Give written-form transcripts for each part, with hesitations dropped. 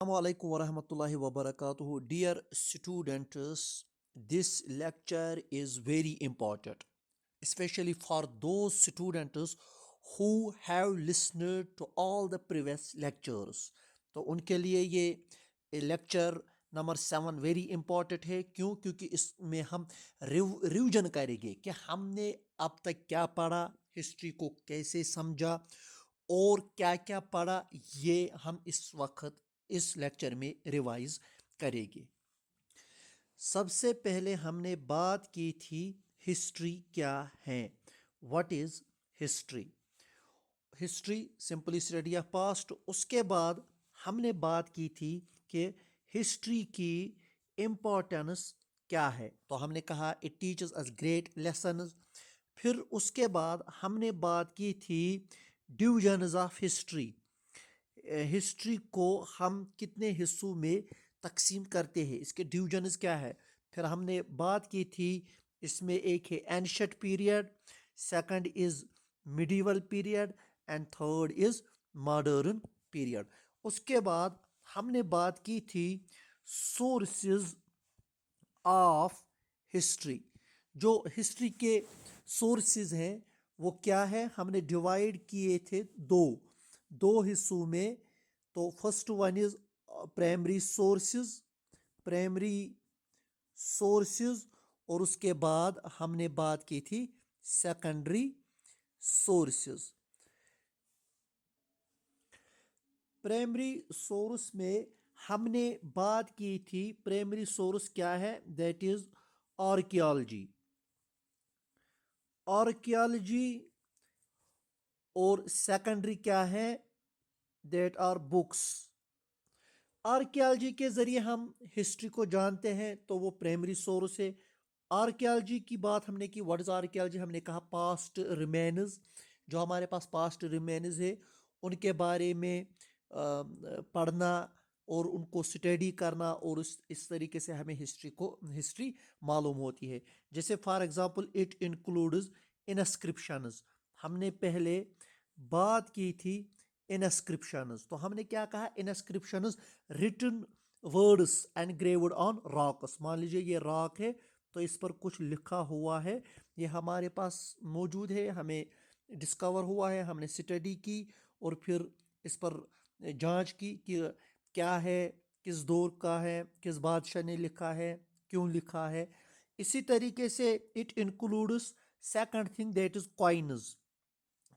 Assalamu alaikum warahmatullahi wabarakatuh. Dear students, this lecture is very important, especially for those students who have listened to all the previous lectures. तो उनके लिए ये lecture number 7 very important है। क्यों? क्योंकि इसमें हम रिविजन करेंगे कि हमने अब तक क्या पढ़ा, हिस्ट्री को कैसे समझा और क्या क्या पढ़ा, ये हम इस वक्त इस लेक्चर में रिवाइज करेंगे। सबसे पहले हमने बात की थी हिस्ट्री क्या है, what is history. History simply study of past. उसके बाद हमने बात की थी कि हिस्ट्री की इम्पोर्टेंस क्या है, तो हमने कहा it teaches us great lessons. फिर उसके बाद हमने बात की थी डिविजन्स ऑफ हिस्ट्री। हिस्ट्री को हम कितने हिस्सों में तकसीम करते हैं, इसके डिविजन्स क्या है। फिर हमने बात की थी इसमें एक है ancient period, second is medieval period and third is modern period. उसके बाद हमने बात की थी सोर्सेज ऑफ हिस्ट्री। जो हिस्ट्री के सोर्सेज हैं वो क्या है, हमने डिवाइड किए थे दो हिस्सों में। तो first one is primary sources और उसके बाद हमने बात की थी सेकेंडरी सोर्सेज। प्राइमरी सोर्स में हमने बात की थी, प्राइमरी सोर्स क्या है, दैट इज आर्कियोलॉजी। और सेकेंडरी क्या है, दैट आर बुक्स। आर्कियोलॉजी के जरिए हम हिस्ट्री को जानते हैं, तो वो प्राइमरी सोर्स है। आर्कियोलॉजी की बात हमने की, व्हाट इज आर्कियोलॉजी, हमने कहा पास्ट रिमेन्स। जो हमारे पास पास्ट रिमेन्स है उनके बारे में पढ़ना और उनको स्टडी करना, और इस तरीके से हमें हिस्ट्री मालूम होती है। जैसे फॉर एग्जांपल इट इंक्लूड्स इनस्क्रिप्शंस। हमने पहले बात की थी इनस्क्रिप्शंस, तो हमने क्या कहा, inscriptions written words engraved on rocks. मान लीजिए ये रॉक है तो इस पर कुछ लिखा हुआ है, ये हमारे पास मौजूद है, हमें डिस्कवर हुआ है, हमने स्टडी की और फिर इस पर जांच की कि क्या है, किस दौर का है, किस बादशाह ने लिखा है, क्यों लिखा है। इसी तरीके से it includes second thing that is coins.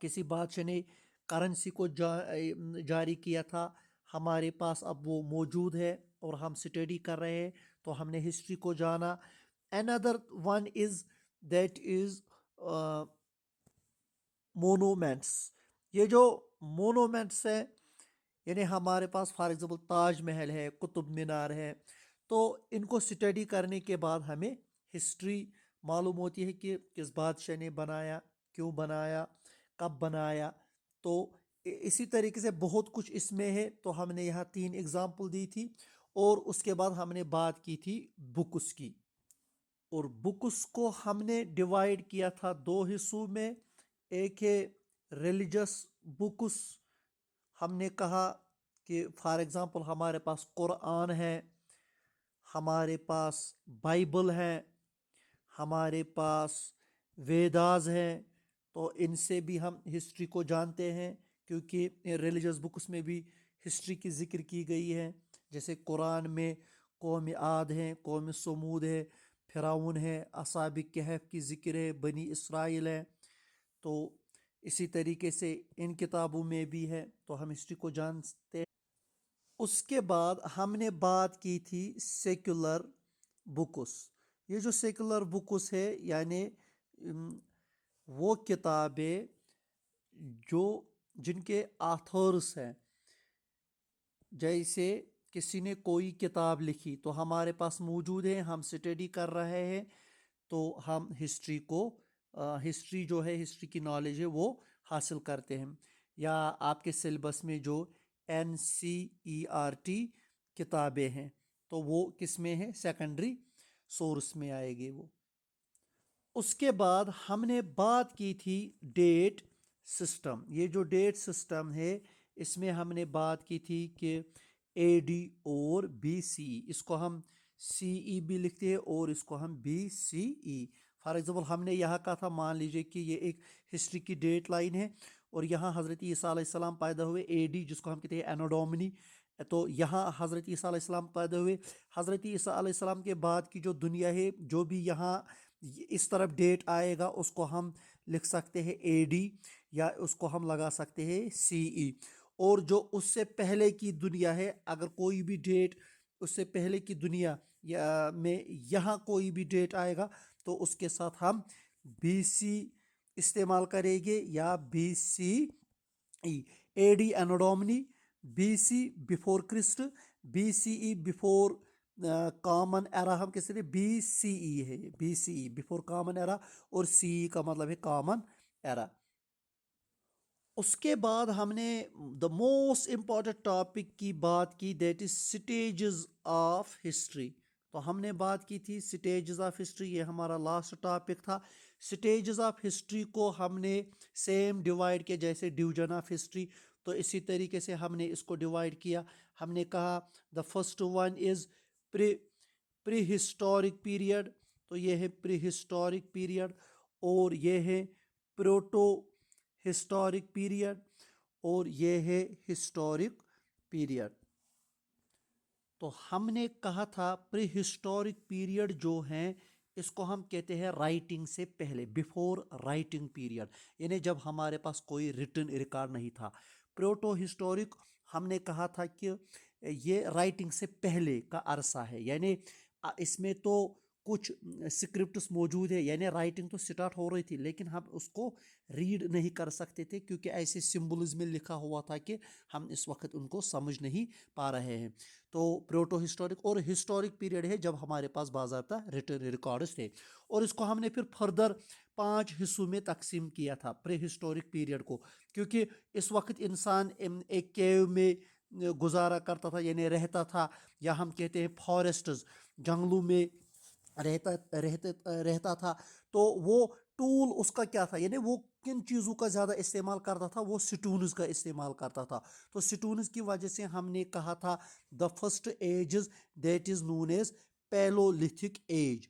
किसी बादशाह ने करेंसी को जारी किया था, हमारे पास अब वो मौजूद है और हम स्टडी कर रहे हैं, तो हमने हिस्ट्री को जाना। Another one is that is monuments. ये जो मोनूमेंट्स है, यानी हमारे पास फॉर एग्जांपल ताजमहल है, कुतुब मीनार है, तो इनको स्टडी करने के बाद हमें हिस्ट्री मालूम होती है कि किस बादशाह ने बनाया, क्यों बनाया, कब बनाया। तो इसी तरीके से बहुत कुछ इसमें है। तो हमने यहाँ 3 एग्जाम्पल दी थी और उसके बाद हमने बात की थी बुक्स की। और बुक्स को हमने डिवाइड किया था 2 हिस्सों में। एक है रिलीजियस बुक्स। हमने कहा कि फॉर एग्जांपल हमारे पास कुरान है, हमारे पास बाइबल है, हमारे पास वेदास हैं। तो इनसे भी हम हिस्ट्री को जानते हैं, क्योंकि रिलीजियस बुक्स में भी हिस्ट्री की जिक्र की गई है। जैसे कुरान में कौम आद हैं, कौम समूद है, फिरौन है, असहाब कहफ की जिक्र है, बनी इसराइल है। तो इसी तरीके से इन किताबों में भी है, तो हम हिस्ट्री को जानते हैं। उसके बाद हमने बात की थी सेकुलर बुक्स। ये जो सेकुलर बुक्स है यानी वो किताबें जो जिनके आथर्स हैं। जैसे किसी ने कोई किताब लिखी तो हमारे पास मौजूद है, हम स्टडी कर रहे हैं, तो हम हिस्ट्री जो है, हिस्ट्री की नॉलेज है वो हासिल करते हैं। या आपके सिलेबस में जो NCERT किताबें हैं तो वो किस में है, सेकेंडरी सोर्स में आएगी वो। उसके बाद हमने बात की थी डेट सिस्टम। ये जो डेट सिस्टम है इसमें हमने बात की थी कि اے ڈی اور بی سی ای. اس کو ہم سی ای بھی لکھتے ہیں اور اس کو ہم B C E. For example ہم نے یہاں کہا تھا مان لیجیے کہ یہ ایک ہسٹری کی ڈیٹ لائن ہے اور یہاں حضرت عیسیٰ علیہ السلام پیدا ہوئے اے ڈی جس کو ہم کہتے ہیں اینوڈومنی. تو یہاں حضرت عیسیٰ علیہ السلام پیدا ہوئے. حضرت عیسیٰ علیہ السلام کے بعد کی جو دنیا ہے جو بھی یہاں اس طرف ڈیٹ آئے گا اس کو ہم لکھ سکتے ہیں اے ڈی یا اس کو ہم لگا سکتے ہیں سی ای. اور جو اس سے پہلے کی دنیا ہے اگر کوئی بھی ڈیٹ اس سے پہلے کی دنیا میں یہاں کوئی بھی ڈیٹ آئے گا تو اس کے ساتھ ہم بی سی استعمال کریں گے یا B C E. A D anno domini, B C before Christ, B C E before common era. ہم کس لیے بی سی ای ہے, B C E before common era اور سی ای کا مطلب ہے کامن ایرا. اس کے بعد ہم نے دا موسٹ امپورٹنٹ ٹاپک کی بات کی that is stages of history. تو ہم نے بات کی تھی سٹیجز آف ہسٹری, یہ ہمارا لاسٹ ٹاپک تھا. سٹیجز آف ہسٹری کو ہم نے سیم ڈیوائڈ کیا جیسے ڈویژن آف ہسٹری, تو اسی طریقے سے ہم نے اس کو ڈیوائڈ کیا. ہم نے کہا the first one is prehistoric period, تو یہ ہے پری ہسٹورک پیریڈ, اور یہ ہے پروٹو ہسٹورک پیریڈ, اور یہ ہے ہسٹورک پیریڈ. تو ہم نے کہا تھا پری ہسٹورک پیریڈ جو ہیں اس کو ہم کہتے ہیں رائٹنگ سے پہلے, بفور رائٹنگ پیریڈ, یعنی جب ہمارے پاس کوئی ریٹن ریکارڈ نہیں تھا. پروٹو ہسٹورک ہم نے کہا تھا کہ یہ رائٹنگ سے پہلے کا عرصہ ہے, یعنی اس میں تو کچھ سکرپٹس موجود ہے, یعنی رائٹنگ تو سٹارٹ ہو رہی تھی لیکن ہم اس کو ریڈ نہیں کر سکتے تھے کیونکہ ایسے سمبلز میں لکھا ہوا تھا کہ ہم اس وقت ان کو سمجھ نہیں پا رہے ہیں. تو پروٹو ہسٹورک اور ہسٹورک پیریڈ ہے جب ہمارے پاس باضابطہ ریٹن ریکارڈز تھے, اور اس کو ہم نے پھر فردر 5 حصوں میں تقسیم کیا تھا پری ہسٹورک پیریڈ کو, کیونکہ اس وقت انسان ایک کیو میں گزارا کرتا تھا, یعنی رہتا تھا, یا ہم کہتے ہیں فارسٹز, جنگلوں میں رہتا تھا. تو وہ ٹول اس کا کیا تھا, یعنی وہ کن چیزوں کا زیادہ استعمال کرتا تھا, وہ سٹونز کا استعمال کرتا تھا. تو سٹونز کی وجہ سے ہم نے کہا تھا the first ages that is known as Palaeolithic age.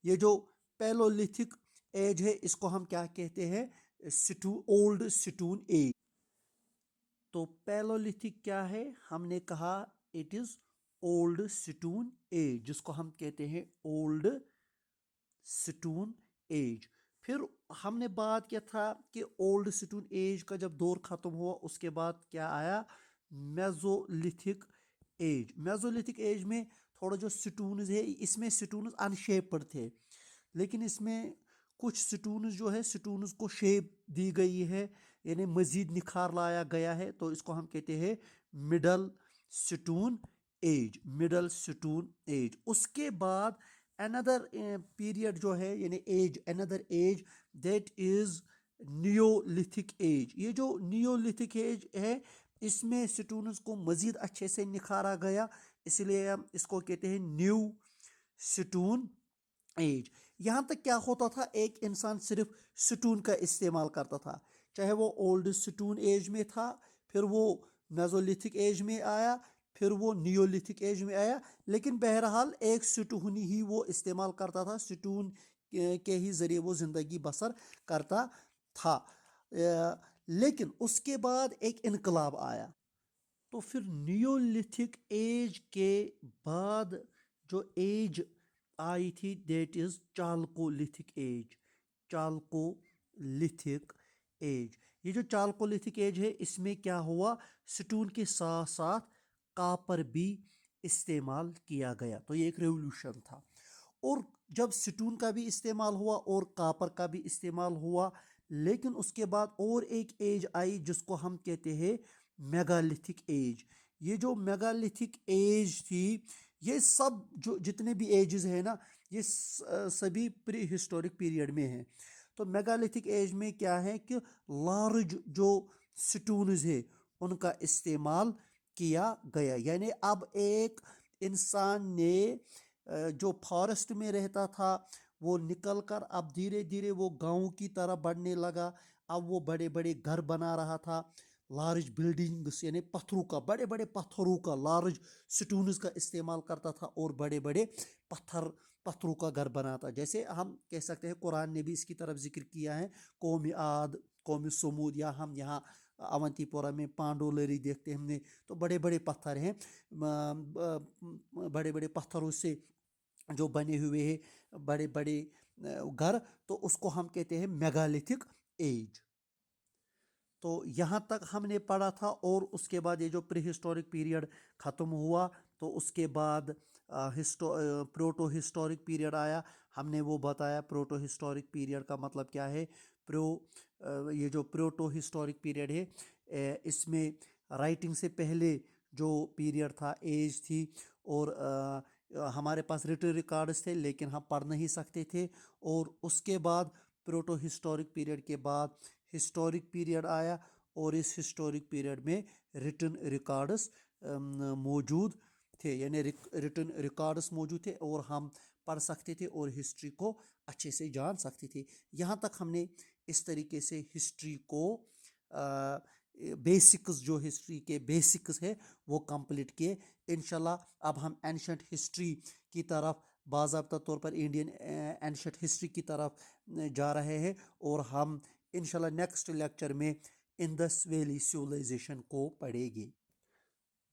یہ جو پیلولتھک ایج ہے اس کو ہم کیا کہتے ہیں, اولڈ سٹون ایج. تو پیلولتھک کیا ہے, ہم نے کہا it is old stone age, جس کو ہم کہتے ہیں اولڈ سٹون ایج. پھر ہم نے بات کیا تھا کہ اولڈ سٹون ایج کا جب دور ختم ہوا اس کے بعد کیا آیا, میزولتھک ایج. میزولتھک ایج میں تھوڑا جو سٹونز ہے اس میں سٹونز ان شیپڈ تھے, لیکن اس میں کچھ سٹونز جو ہے سٹونز کو شیپ دی گئی ہے, یعنی مزید نکھار لایا گیا ہے, تو اس کو ہم کہتے ہیں middle stone age, middle stone age. اس کے بعد اندر پیریڈ جو ہے یعنی ایج, اندر age that is Neolithic age. یہ جو نیولتھک ایج ہے اس میں سٹونز کو مزید اچھے سے نکھارا گیا, اس لیے ہم اس کو کہتے ہیں نیو سٹون ایج. یہاں تک کیا ہوتا تھا, ایک انسان صرف سٹون کا استعمال کرتا تھا, چاہے وہ اولڈ سٹون ایج میں تھا, پھر وہ میزولتھک ایج میں آیا, پھر وہ نیولتھک ایج میں آیا, لیکن بہرحال ایک سٹون ہی وہ استعمال کرتا تھا, سٹون کے ہی ذریعے وہ زندگی بسر کرتا تھا. لیکن اس کے بعد ایک انقلاب آیا. تو پھر نیولتھک ایج کے بعد جو ایج آئی تھی دیٹ از چالکولتھک ایج, چالکولتھک ایج. یہ جو چالکولتھک ایج ہے اس میں کیا ہوا, سٹون کے ساتھ ساتھ کاپر بھی استعمال کیا گیا, تو یہ ایک ریولوشن تھا. اور جب سٹون کا بھی استعمال ہوا اور کاپر کا بھی استعمال ہوا, لیکن اس کے بعد اور ایک ایج آئی جس کو ہم کہتے ہیں میگالتھک ایج. یہ جو میگالتھک ایج تھی یہ سب جو جتنے بھی ایجز ہیں نا یہ سبھی پری ہسٹورک پیریڈ میں ہیں. تو میگالتھک ایج میں کیا ہے کہ لارج جو سٹونز ہے ان کا استعمال کیا گیا, یعنی اب ایک انسان نے جو فارسٹ میں رہتا تھا وہ نکل کر اب دھیرے دھیرے وہ گاؤں کی طرح بڑھنے لگا, اب وہ بڑے بڑے گھر بنا رہا تھا. लार्ज बिल्डिंग्स यानी पत्थरों का, बड़े बड़े पत्थरों का, लार्ज स्टोन्स का इस्तेमाल करता था और बड़े बड़े पत्थरों का घर बनाता। जैसे हम कह सकते हैं कुरान ने भी इसकी तरफ जिक्र किया है, कौम आद, कौम समूद, या हम यहाँ अवंतीपोरा में पांडोलरी देखते हैं हमने, तो बड़े बड़े पत्थर हैं, बड़े बड़े पत्थरों से जो बने हुए हैं बड़े बड़े घर, तो उसको हम कहते हैं मेगालिथिक एज। तो यहाँ तक हमने पढ़ा था, और उसके बाद ये जो प्री हिस्टोरिक पीरियड ख़त्म हुआ, तो उसके बाद प्रोटो हिस्टोरिक पीरियड आया। हमने वो बताया प्रोटो हिस्टोरिक पीरियड का मतलब क्या है। प्रो ये जो प्रोटो हिस्टोरिक पीरियड है, इसमें राइटिंग से पहले जो पीरियड था, एज थी, और हमारे पास रिटन रिकॉर्ड्स थे लेकिन हम पढ़ नहीं सकते थे। और उसके बाद प्रोटो हिस्टोरिक पीरियड के बाद हिस्टोरिक पीरियड आया, और इस हिस्टोरिक पीरियड में रिटन रिकॉर्ड्स मौजूद थे, यानी रिटन रिकॉर्ड्स मौजूद थे और हम पढ़ सकते थे और हिस्ट्री को अच्छे से जान सकते थे। यहाँ तक हमने इस तरीके से हिस्ट्री को बेसिक्स, जो हिस्ट्री के बेसिक्स है वो कंप्लीट किए। इंशाल्लाह अब हम एंशंट हिस्ट्री की तरफ, बाज़ाब्ता तौर पर इंडियन एंशंट हिस्ट्री की तरफ जा रहे हैं, और हम इंशाल्लाह नेक्स्ट लेक्चर में इंदस वैली सिविलाइजेशन को पढ़ेंगे।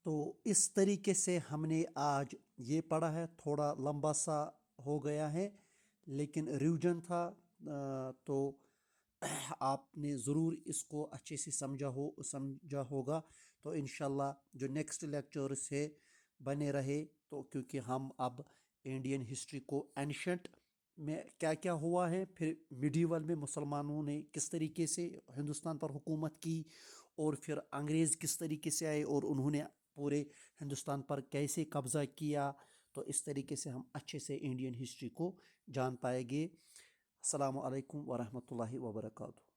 तो इस तरीके से हमने आज ये पढ़ा है, थोड़ा लंबा सा हो गया है लेकिन रिवीजन था, तो आपने ज़रूर इसको अच्छे से समझा होगा। तो इंशाल्लाह जो नेक्स्ट लेक्चर्स है बने रहे, तो क्योंकि हम अब इंडियन हिस्ट्री को एंशंट में क्या क्या हुआ है, फिर मिडीवल में मुसलमानों ने किस तरीके से हिंदुस्तान पर हुकूमत की, और फिर अंग्रेज़ किस तरीके से आए और उन्होंने पूरे हिंदुस्तान पर कैसे कब्ज़ा किया, तो इस तरीके से हम अच्छे से इंडियन हिस्ट्री को जान पाएंगे। अस्सलामु अलैकुम वरहमतुल्लाहि वबरकातुहू।